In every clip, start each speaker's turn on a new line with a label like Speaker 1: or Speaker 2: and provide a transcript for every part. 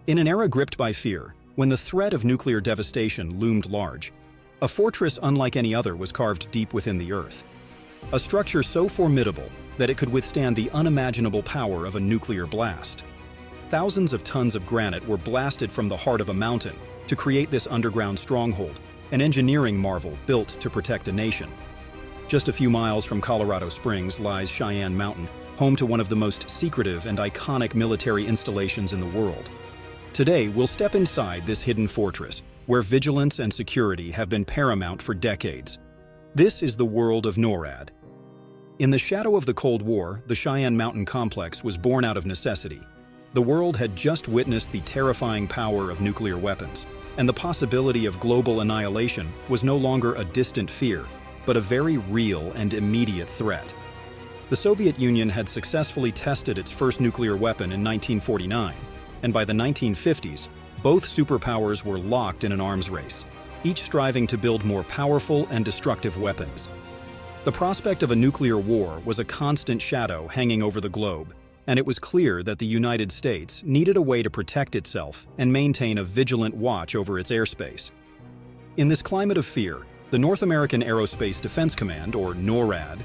Speaker 1: In an era gripped by fear, when the threat of nuclear devastation loomed large, a fortress unlike any other was carved deep within the earth. A structure so formidable that it could withstand the unimaginable power of a nuclear blast. Thousands of tons of granite were blasted from the heart of a mountain to create this underground stronghold, an engineering marvel built to protect a nation. Just a few miles from Colorado Springs lies Cheyenne Mountain, home to one of the most secretive and iconic military installations in the world. Today, we'll step inside this hidden fortress, where vigilance and security have been paramount for decades. This is the world of NORAD. In the shadow of the Cold War, the Cheyenne Mountain Complex was born out of necessity. The world had just witnessed the terrifying power of nuclear weapons, and the possibility of global annihilation was no longer a distant fear, but a very real and immediate threat. The Soviet Union had successfully tested its first nuclear weapon in 1949, and by the 1950s, both superpowers were locked in an arms race, each striving to build more powerful and destructive weapons. The prospect of a nuclear war was a constant shadow hanging over the globe, and it was clear that the United States needed a way to protect itself and maintain a vigilant watch over its airspace. In this climate of fear, the North American Aerospace Defense Command, or NORAD,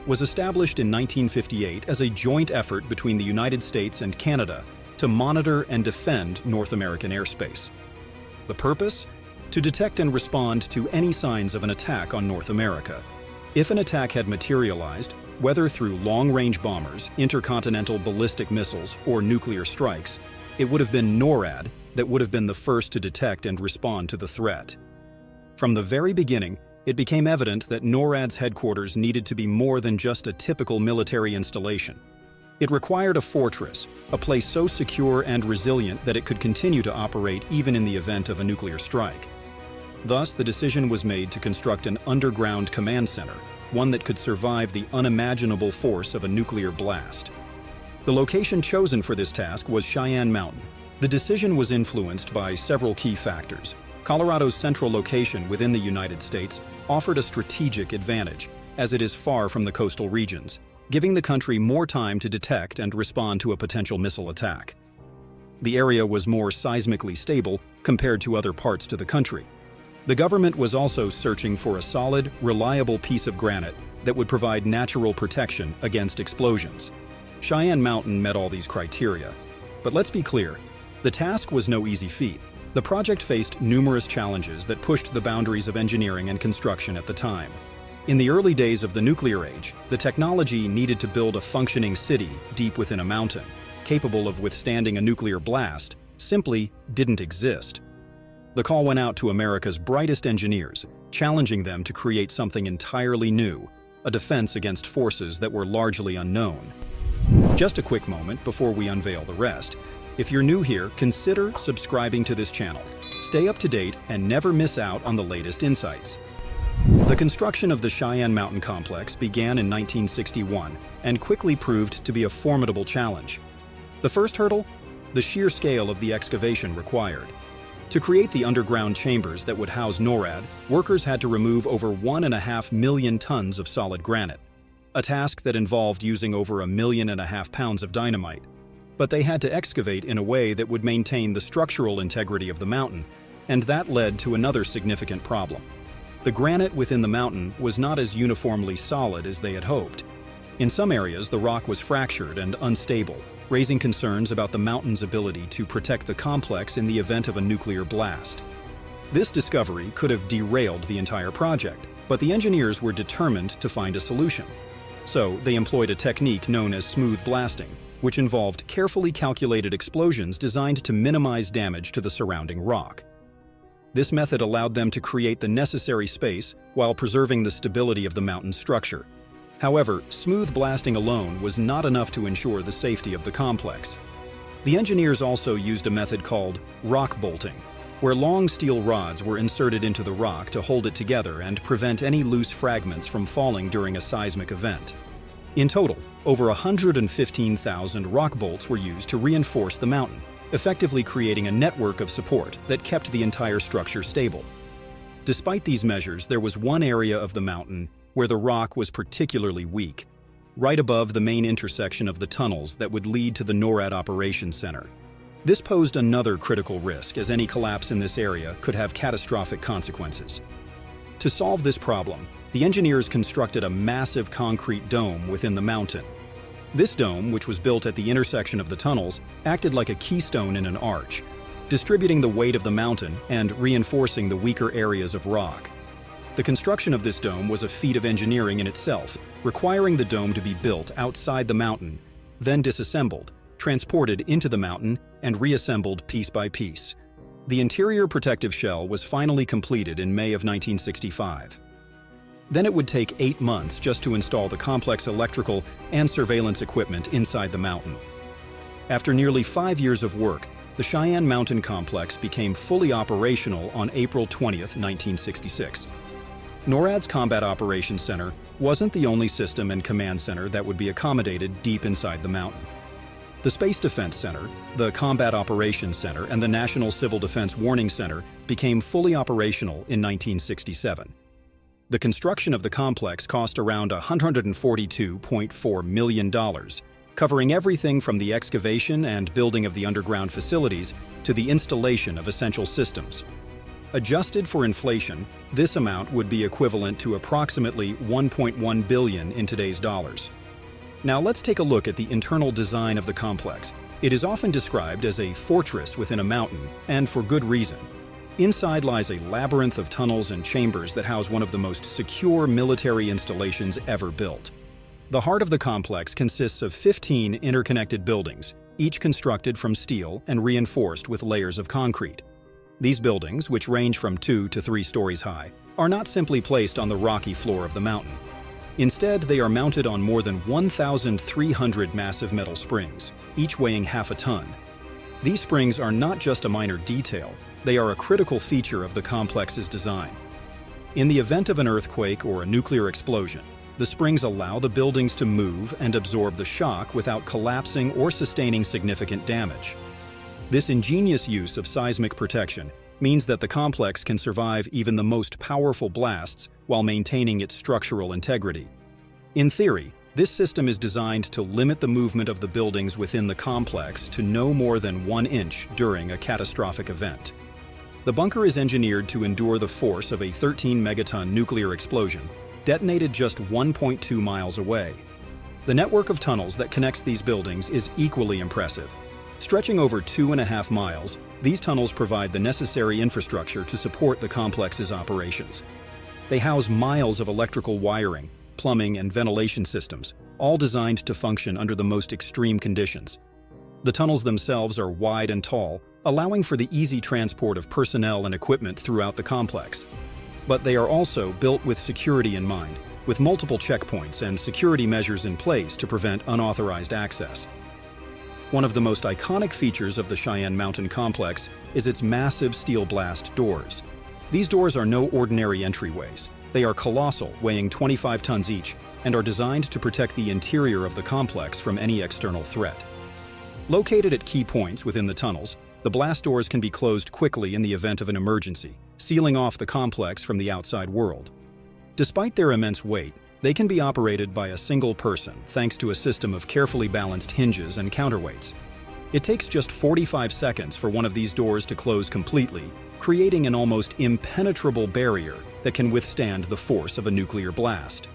Speaker 1: was established in 1958 as a joint effort between the United States and Canada to monitor and defend North American airspace. The purpose? To detect and respond to any signs of an attack on North America. If an attack had materialized, whether through long-range bombers, intercontinental ballistic missiles, or nuclear strikes, it would have been NORAD that would have been the first to detect and respond to the threat. From the very beginning, it became evident that NORAD's headquarters needed to be more than just a typical military installation. It required a fortress, a place so secure and resilient that it could continue to operate even in the event of a nuclear strike. Thus, the decision was made to construct an underground command center, one that could survive the unimaginable force of a nuclear blast. The location chosen for this task was Cheyenne Mountain. The decision was influenced by several key factors. Colorado's central location within the United States offered a strategic advantage, as it is far from the coastal regions, giving the country more time to detect and respond to a potential missile attack. The area was more seismically stable compared to other parts of the country. The government was also searching for a solid, reliable piece of granite that would provide natural protection against explosions. Cheyenne Mountain met all these criteria. But let's be clear, the task was no easy feat. The project faced numerous challenges that pushed the boundaries of engineering and construction at the time. In the early days of the nuclear age, the technology needed to build a functioning city deep within a mountain, capable of withstanding a nuclear blast, simply didn't exist. The call went out to America's brightest engineers, challenging them to create something entirely new, a defense against forces that were largely unknown. Just a quick moment before we unveil the rest. If you're new here, consider subscribing to this channel. Stay up to date and never miss out on the latest insights. The construction of the Cheyenne Mountain Complex began in 1961 and quickly proved to be a formidable challenge. The first hurdle? The sheer scale of the excavation required. To create the underground chambers that would house NORAD, workers had to remove over 1.5 million tons of solid granite, a task that involved using over 1.5 million pounds of dynamite. But they had to excavate in a way that would maintain the structural integrity of the mountain, and that led to another significant problem. The granite within the mountain was not as uniformly solid as they had hoped. In some areas, the rock was fractured and unstable, raising concerns about the mountain's ability to protect the complex in the event of a nuclear blast. This discovery could have derailed the entire project, but the engineers were determined to find a solution. So they employed a technique known as smooth blasting, which involved carefully calculated explosions designed to minimize damage to the surrounding rock. This method allowed them to create the necessary space while preserving the stability of the mountain's structure. However, smooth blasting alone was not enough to ensure the safety of the complex. The engineers also used a method called rock bolting, where long steel rods were inserted into the rock to hold it together and prevent any loose fragments from falling during a seismic event. In total, over 115,000 rock bolts were used to reinforce the mountain, effectively creating a network of support that kept the entire structure stable. Despite these measures, there was one area of the mountain where the rock was particularly weak, right above the main intersection of the tunnels that would lead to the NORAD Operations Center. This posed another critical risk, as any collapse in this area could have catastrophic consequences. To solve this problem, the engineers constructed a massive concrete dome within the mountain. This dome, which was built at the intersection of the tunnels, acted like a keystone in an arch, distributing the weight of the mountain and reinforcing the weaker areas of rock. The construction of this dome was a feat of engineering in itself, requiring the dome to be built outside the mountain, then disassembled, transported into the mountain, and reassembled piece by piece. The interior protective shell was finally completed in May of 1965. Then it would take 8 months just to install the complex electrical and surveillance equipment inside the mountain. After nearly 5 years of work, the Cheyenne Mountain Complex became fully operational on April 20, 1966. NORAD's Combat Operations Center wasn't the only system and command center that would be accommodated deep inside the mountain. The Space Defense Center, the Combat Operations Center, and the National Civil Defense Warning Center became fully operational in 1967. The construction of the complex cost around $142.4 million, covering everything from the excavation and building of the underground facilities to the installation of essential systems. Adjusted for inflation, this amount would be equivalent to approximately $1.1 billion in today's dollars. Now let's take a look at the internal design of the complex. It is often described as a fortress within a mountain, and for good reason. Inside lies a labyrinth of tunnels and chambers that house one of the most secure military installations ever built. The heart of the complex consists of 15 interconnected buildings, each constructed from steel and reinforced with layers of concrete. These buildings, which range from 2 to 3 stories high, are not simply placed on the rocky floor of the mountain. Instead, they are mounted on more than 1,300 massive metal springs, each weighing half a ton. These springs are not just a minor detail, they are a critical feature of the complex's design. In the event of an earthquake or a nuclear explosion, the springs allow the buildings to move and absorb the shock without collapsing or sustaining significant damage. This ingenious use of seismic protection means that the complex can survive even the most powerful blasts while maintaining its structural integrity. In theory, this system is designed to limit the movement of the buildings within the complex to no more than 1 inch during a catastrophic event. The bunker is engineered to endure the force of a 13-megaton nuclear explosion, detonated just 1.2 miles away. The network of tunnels that connects these buildings is equally impressive. Stretching over 2.5 miles, these tunnels provide the necessary infrastructure to support the complex's operations. They house miles of electrical wiring, plumbing, and ventilation systems, all designed to function under the most extreme conditions. The tunnels themselves are wide and tall, allowing for the easy transport of personnel and equipment throughout the complex. But they are also built with security in mind, with multiple checkpoints and security measures in place to prevent unauthorized access. One of the most iconic features of the Cheyenne Mountain Complex is its massive steel blast doors. These doors are no ordinary entryways. They are colossal, weighing 25 tons each, and are designed to protect the interior of the complex from any external threat. Located at key points within the tunnels, the blast doors can be closed quickly in the event of an emergency, sealing off the complex from the outside world. Despite their immense weight, they can be operated by a single person thanks to a system of carefully balanced hinges and counterweights. It takes just 45 seconds for one of these doors to close completely, creating an almost impenetrable barrier that can withstand the force of a nuclear blast.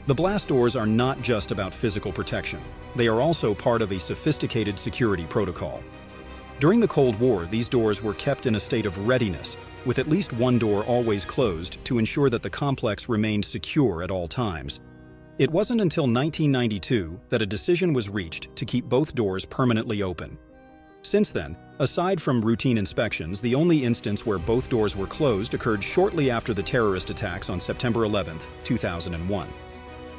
Speaker 1: The blast doors are not just about physical protection. They are also part of a sophisticated security protocol. During the Cold War, these doors were kept in a state of readiness, with at least one door always closed to ensure that the complex remained secure at all times. It wasn't until 1992 that a decision was reached to keep both doors permanently open. Since then, aside from routine inspections, the only instance where both doors were closed occurred shortly after the terrorist attacks on September 11, 2001.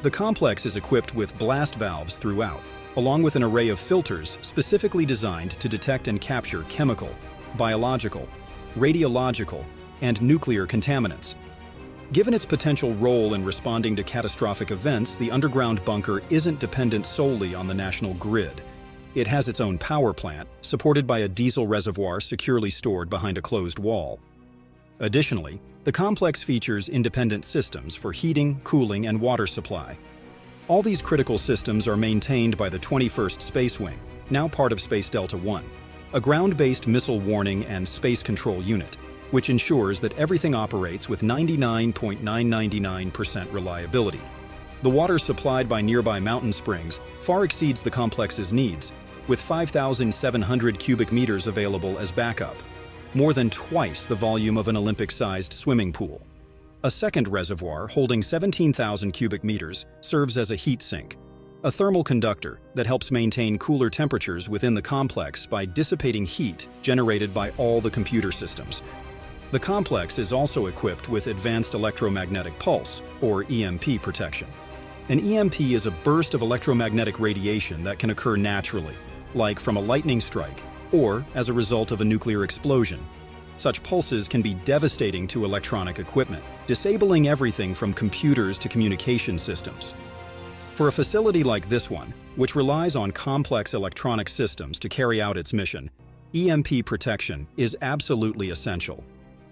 Speaker 1: The complex is equipped with blast valves throughout, along with an array of filters specifically designed to detect and capture chemical, biological, radiological, and nuclear contaminants. Given its potential role in responding to catastrophic events, the underground bunker isn't dependent solely on the national grid. It has its own power plant, supported by a diesel reservoir securely stored behind a closed wall. Additionally, the complex features independent systems for heating, cooling, and water supply. All these critical systems are maintained by the 21st Space Wing, now part of Space Delta I. a ground-based missile warning and space control unit, which ensures that everything operates with 99.999% reliability. The water supplied by nearby mountain springs far exceeds the complex's needs, with 5,700 cubic meters available as backup, more than twice the volume of an Olympic-sized swimming pool. A second reservoir holding 17,000 cubic meters serves as a heat sink, a thermal conductor that helps maintain cooler temperatures within the complex by dissipating heat generated by all the computer systems. The complex is also equipped with advanced electromagnetic pulse, or EMP, protection. An EMP is a burst of electromagnetic radiation that can occur naturally, like from a lightning strike, or as a result of a nuclear explosion. Such pulses can be devastating to electronic equipment, disabling everything from computers to communication systems. For a facility like this one, which relies on complex electronic systems to carry out its mission, EMP protection is absolutely essential.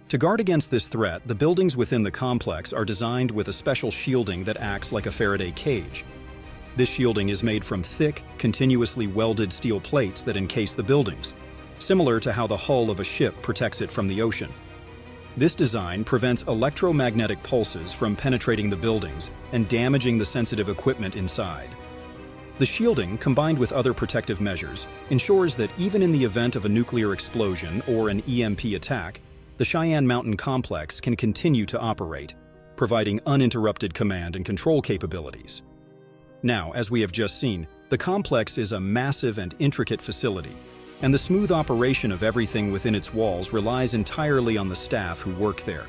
Speaker 1: To guard against this threat, the buildings within the complex are designed with a special shielding that acts like a Faraday cage. This shielding is made from thick, continuously welded steel plates that encase the buildings, similar to how the hull of a ship protects it from the ocean. This design prevents electromagnetic pulses from penetrating the buildings and damaging the sensitive equipment inside. The shielding, combined with other protective measures, ensures that even in the event of a nuclear explosion or an EMP attack, the Cheyenne Mountain Complex can continue to operate, providing uninterrupted command and control capabilities. Now, as we have just seen, the complex is a massive and intricate facility, and the smooth operation of everything within its walls relies entirely on the staff who work there.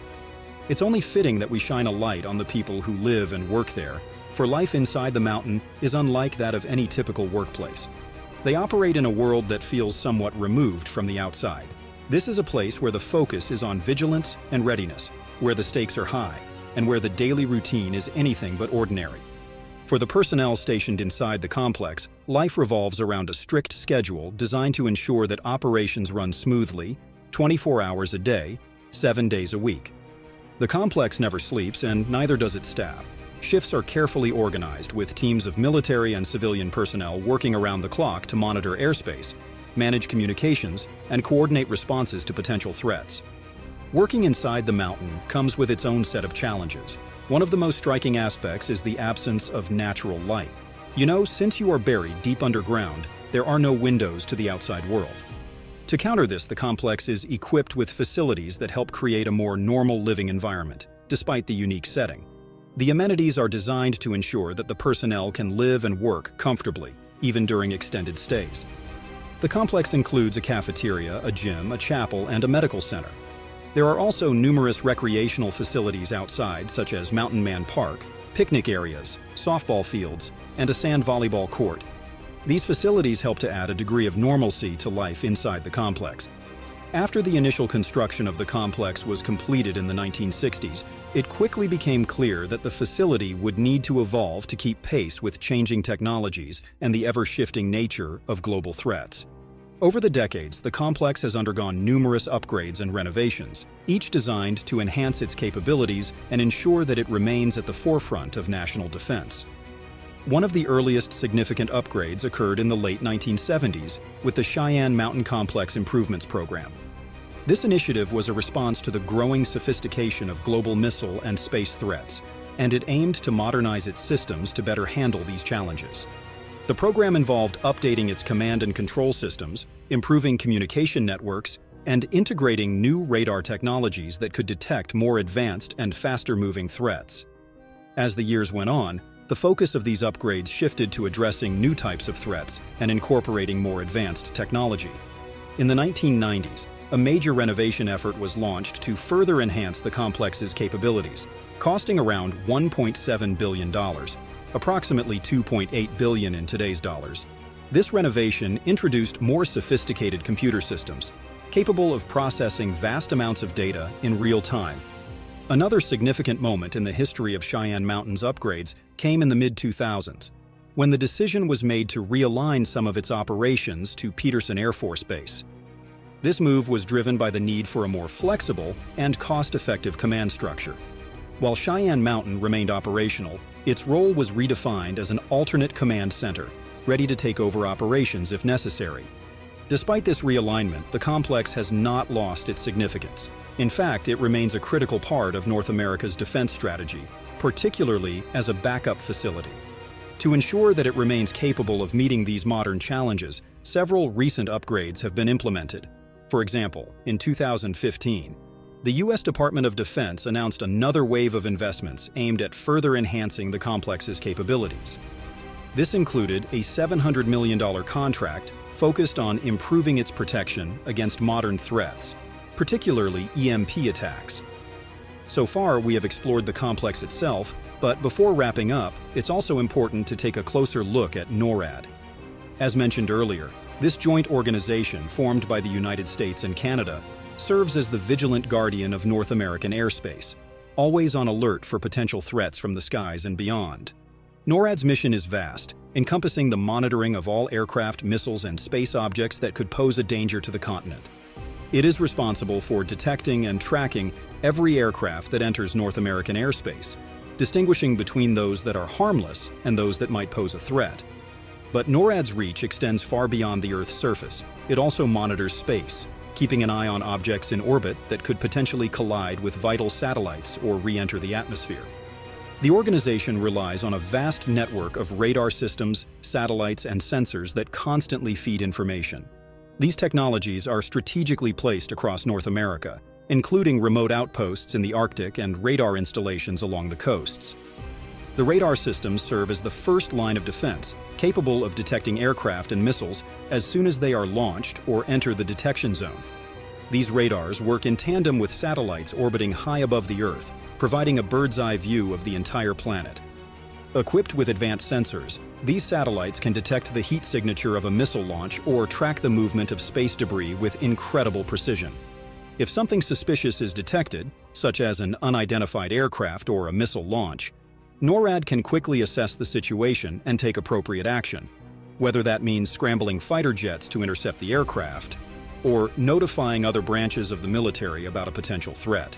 Speaker 1: It's only fitting that we shine a light on the people who live and work there, for life inside the mountain is unlike that of any typical workplace. They operate in a world that feels somewhat removed from the outside. This is a place where the focus is on vigilance and readiness, where the stakes are high, and where the daily routine is anything but ordinary. For the personnel stationed inside the complex, life revolves around a strict schedule designed to ensure that operations run smoothly, 24 hours a day, 7 days a week. The complex never sleeps, and neither does its staff. Shifts are carefully organized, with teams of military and civilian personnel working around the clock to monitor airspace, manage communications, and coordinate responses to potential threats. Working inside the mountain comes with its own set of challenges. One of the most striking aspects is the absence of natural light. You know, since you are buried deep underground, there are no windows to the outside world. To counter this, the complex is equipped with facilities that help create a more normal living environment, despite the unique setting. The amenities are designed to ensure that the personnel can live and work comfortably, even during extended stays. The complex includes a cafeteria, a gym, a chapel, and a medical center. There are also numerous recreational facilities outside, such as Mountain Man Park, picnic areas, softball fields, and a sand volleyball court. These facilities help to add a degree of normalcy to life inside the complex. After the initial construction of the complex was completed in the 1960s, it quickly became clear that the facility would need to evolve to keep pace with changing technologies and the ever-shifting nature of global threats. Over the decades, the complex has undergone numerous upgrades and renovations, each designed to enhance its capabilities and ensure that it remains at the forefront of national defense. One of the earliest significant upgrades occurred in the late 1970s with the Cheyenne Mountain Complex Improvements Program. This initiative was a response to the growing sophistication of global missile and space threats, and it aimed to modernize its systems to better handle these challenges. The program involved updating its command and control systems, improving communication networks, and integrating new radar technologies that could detect more advanced and faster-moving threats. As the years went on, the focus of these upgrades shifted to addressing new types of threats and incorporating more advanced technology. In the 1990s, a major renovation effort was launched to further enhance the complex's capabilities, costing around $1.7 billion. Approximately $2.8 billion in today's dollars. This renovation introduced more sophisticated computer systems, capable of processing vast amounts of data in real time. Another significant moment in the history of Cheyenne Mountain's upgrades came in the mid-2000s, when the decision was made to realign some of its operations to Peterson Air Force Base. This move was driven by the need for a more flexible and cost-effective command structure. While Cheyenne Mountain remained operational, its role was redefined as an alternate command center, ready to take over operations if necessary. Despite this realignment, the complex has not lost its significance. In fact, it remains a critical part of North America's defense strategy, particularly as a backup facility. To ensure that it remains capable of meeting these modern challenges, several recent upgrades have been implemented. For example, in 2015, the U.S. Department of Defense announced another wave of investments aimed at further enhancing the complex's capabilities. This included a $700 million contract focused on improving its protection against modern threats, particularly EMP attacks. So far, we have explored the complex itself, but before wrapping up, it's also important to take a closer look at NORAD. As mentioned earlier, this joint organization formed by the United States and Canada serves as the vigilant guardian of North American airspace, always on alert for potential threats from the skies and beyond. NORAD's mission is vast, encompassing the monitoring of all aircraft, missiles, and space objects that could pose a danger to the continent. It is responsible for detecting and tracking every aircraft that enters North American airspace, distinguishing between those that are harmless and those that might pose a threat. But NORAD's reach extends far beyond the Earth's surface. It also monitors space, keeping an eye on objects in orbit that could potentially collide with vital satellites or re-enter the atmosphere. The organization relies on a vast network of radar systems, satellites, and sensors that constantly feed information. These technologies are strategically placed across North America, including remote outposts in the Arctic and radar installations along the coasts. The radar systems serve as the first line of defense, capable of detecting aircraft and missiles as soon as they are launched or enter the detection zone. These radars work in tandem with satellites orbiting high above the Earth, providing a bird's-eye view of the entire planet. Equipped with advanced sensors, these satellites can detect the heat signature of a missile launch or track the movement of space debris with incredible precision. If something suspicious is detected, such as an unidentified aircraft or a missile launch, NORAD can quickly assess the situation and take appropriate action, whether that means scrambling fighter jets to intercept the aircraft or notifying other branches of the military about a potential threat.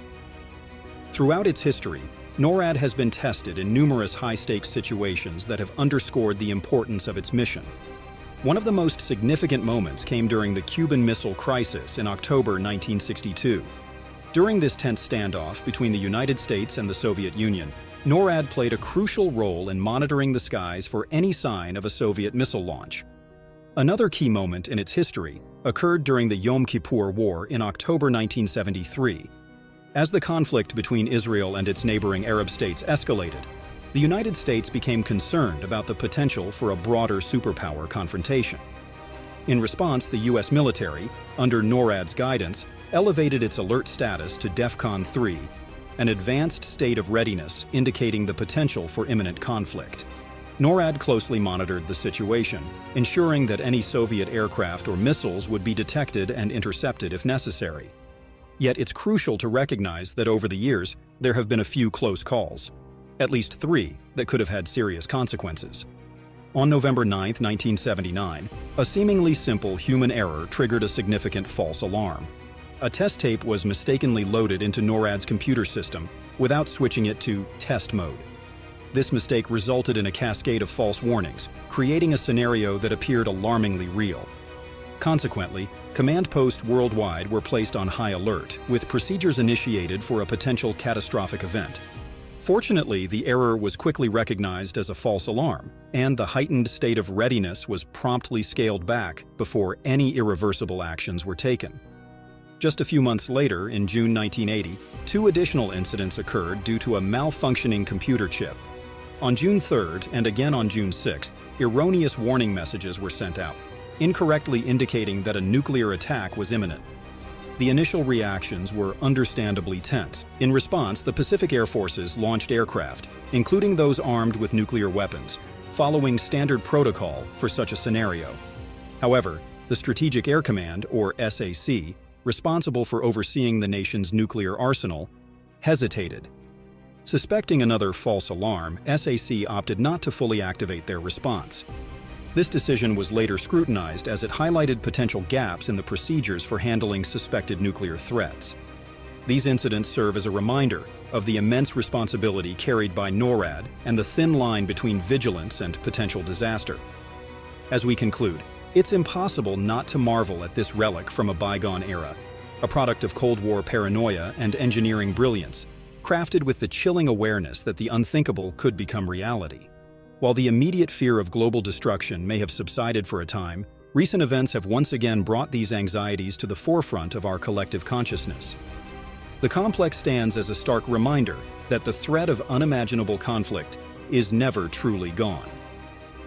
Speaker 1: Throughout its history, NORAD has been tested in numerous high-stakes situations that have underscored the importance of its mission. One of the most significant moments came during the Cuban Missile Crisis in October 1962. During this tense standoff between the United States and the Soviet Union, NORAD played a crucial role in monitoring the skies for any sign of a Soviet missile launch. Another key moment in its history occurred during the Yom Kippur War in October 1973. As the conflict between Israel and its neighboring Arab states escalated, the United States became concerned about the potential for a broader superpower confrontation. In response, the U.S. military, under NORAD's guidance, elevated its alert status to DEFCON 3, an advanced state of readiness indicating the potential for imminent conflict. NORAD closely monitored the situation, ensuring that any Soviet aircraft or missiles would be detected and intercepted if necessary. Yet it's crucial to recognize that over the years, there have been a few close calls, at least 3 that could have had serious consequences. On November 9, 1979, a seemingly simple human error triggered a significant false alarm. A test tape was mistakenly loaded into NORAD's computer system without switching it to test mode. This mistake resulted in a cascade of false warnings, creating a scenario that appeared alarmingly real. Consequently, command posts worldwide were placed on high alert, with procedures initiated for a potential catastrophic event. Fortunately, the error was quickly recognized as a false alarm, and the heightened state of readiness was promptly scaled back before any irreversible actions were taken. Just a few months later, in June 1980, 2 additional incidents occurred due to a malfunctioning computer chip. On June 3rd and again on June 6th, erroneous warning messages were sent out, incorrectly indicating that a nuclear attack was imminent. The initial reactions were understandably tense. In response, the Pacific Air Forces launched aircraft, including those armed with nuclear weapons, following standard protocol for such a scenario. However, the Strategic Air Command, or SAC, responsible for overseeing the nation's nuclear arsenal, hesitated. Suspecting another false alarm, SAC opted not to fully activate their response. This decision was later scrutinized as it highlighted potential gaps in the procedures for handling suspected nuclear threats. These incidents serve as a reminder of the immense responsibility carried by NORAD and the thin line between vigilance and potential disaster. As we conclude, It's impossible not to marvel at this relic from a bygone era, a product of Cold War paranoia and engineering brilliance, crafted with the chilling awareness that the unthinkable could become reality. While the immediate fear of global destruction may have subsided for a time, recent events have once again brought these anxieties to the forefront of our collective consciousness. The complex stands as a stark reminder that the threat of unimaginable conflict is never truly gone.